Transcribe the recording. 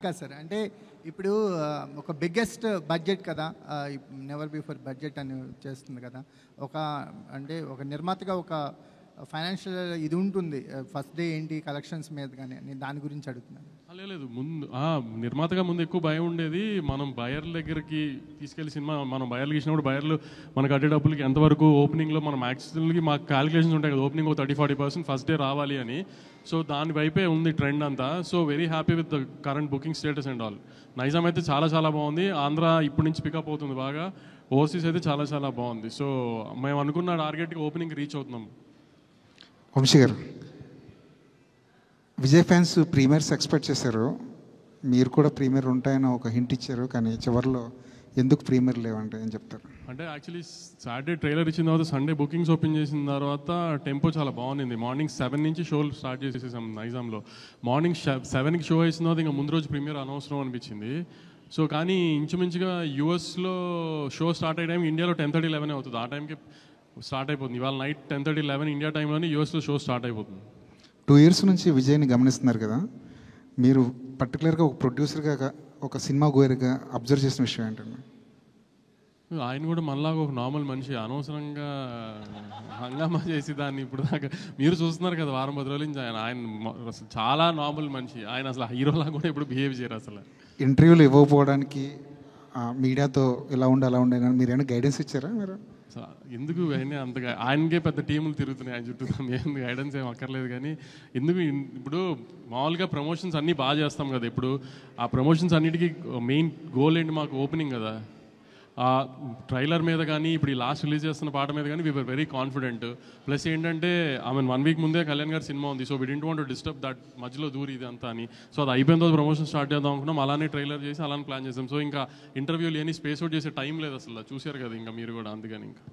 కాదు సార్. అంటే ఇప్పుడు ఒక బిగ్గెస్ట్ బడ్జెట్ కదా! నెవర్ బిఫోర్ బడ్జెట్ అని చేస్తుంది కదా! ఒక అంటే ఒక నిర్మాతగా ఒక ఫైనాన్షియల్ ఇది ఉంటుంది. ఫస్ట్ డే ఏంటి కలెక్షన్స్ మీద గాని నేను దాని గురించి అడుగుతున్నాను. లేదు ముందు నిర్మాతగా ముందు ఎక్కువ భయం ఉండేది. మనం బయర్ల దగ్గరికి తీసుకెళ్లి సినిమా మనం బయర్లు ఇచ్చినప్పుడు బయర్లు మనకు కట్టే డబ్బులకి ఎంతవరకు ఓపెనింగ్లో మనం యాక్చువల్గా మాకు క్యాలిక్యులేషన్స్ ఉంటాయి కదా, ఓపెనింగ్ 30-40% ఫస్ట్ డే రావాలి అని. సో దాని వైపే ఉంది ట్రెండ్ అంతా. So very happy with the current booking status and all. Nizam అయితే చాలా చాలా బాగుంది. ఆంధ్ర ఇప్పటి నుంచి పికప్ అవుతుంది బాగా. ఓవర్సీస్ అయితే చాలా చాలా బాగుంది. సో మేము అనుకున్న టార్గెట్కి ఓపెనింగ్ రీచ్ అవుతున్నాం. వంశీ గారు, విజయ్ ఫ్యాన్స్ ప్రీమియర్స్ ఎక్స్పెక్ట్ చేశారు. మీరు కూడా ప్రీమియర్ ఉంటాయని ఒక హింట్ ఇచ్చారు, కానీ చివరిలో ఎందుకు ప్రీమియర్ లేవంటే ఏం చెప్తారు? అంటే యాక్చువల్లీ సాటర్డే ట్రైలర్ ఇచ్చిన తర్వాత సండే బుకింగ్స్ ఓపెన్ చేసిన తర్వాత టెంపో చాలా బాగుంది. మార్నింగ్ 7 నుంచి షోలు స్టార్ట్ చేసేసాం నైజాంలో. మార్నింగ్ 7కి షో వేసిన తర్వాత ఇంకా ముందు రోజు ప్రీమియర్ అనవసరం అనిపించింది. సో కానీ ఇంచుమించుగా యూఎస్లో షో స్టార్ట్ అయ్యే టైం ఇండియాలో 10:30-11 అవుతుంది. ఆ టైంకి స్టార్ట్ అయిపోతుంది. ఇవాళ నైట్ 10:30-11 ఇండియా టైంలోనే యూఎస్లో షో స్టార్ట్ అయిపోతుంది. 2 years నుంచి విజయ్ని గమనిస్తున్నారు కదా, మీరు పర్టికులర్గా ఒక ప్రొడ్యూసర్గా ఒక సినిమా గోయర్గా అబ్జర్వ్ చేసిన విషయం ఏంటండి? ఆయన కూడా మనలాగా ఒక నార్మల్ మనిషి. అనవసరంగా హంగామా చేసి దాన్ని ఇప్పుడు దాకా మీరు చూస్తున్నారు కదా, వారం 10 రోజుల నుంచి ఆయన అసలు చాలా నార్మల్ మనిషి. ఆయన అసలు హీరోలా కూడా ఇప్పుడు బిహేవ్ చేయరు. అసలు ఇంటర్వ్యూలు ఇవ్వకపోవడానికి మీడియాతో ఇలా ఉండి అలా ఉండే మీరు ఏమైనా గైడెన్స్ ఇచ్చారా? మీరు ఎందుకు అంతగా ఆయనకే పెద్ద టీములు తిరుగుతున్నాయి ఆయన చుట్టూ, మేము గైడెన్స్ ఏం అక్కర్లేదు. కానీ ఎందుకు ఇప్పుడు మామూలుగా ప్రమోషన్స్ అన్నీ బాగా చేస్తాం కదా. ఇప్పుడు ఆ ప్రమోషన్స్ అన్నిటికీ మెయిన్ గోల్ ఏంటి? మాకు ఓపెనింగ్ కదా. ఆ ట్రైలర్ మీద కానీ ఇప్పుడు ఈ లాస్ట్ రిలీజ్ చేస్తున్న పాట మీద కానీ వీఆర్ వెరీ కాన్ఫిడెంట్. ప్లస్ ఏంటంటే ఆమె 1 week ముందే కళ్యాణ్ గారి సినిమా ఉంది. So we didn't want to disturb that మధ్యలో దూరి ఇది అంతా అని. సో అది అయిపోయిన తర్వాత ప్రమోషన్ స్టార్ట్ చేద్దాం అనుకున్నాం. అలానే ట్రైలర్ చేసి అలానే ప్లాన్ చేసాం. సో ఇంకా ఇంటర్వ్యూలు ఏని స్పేస్ అవుట్ చేసే టైం లేదు అసలు. చూశారు కదా ఇంకా మీరు కూడా, అందుకని ఇంకా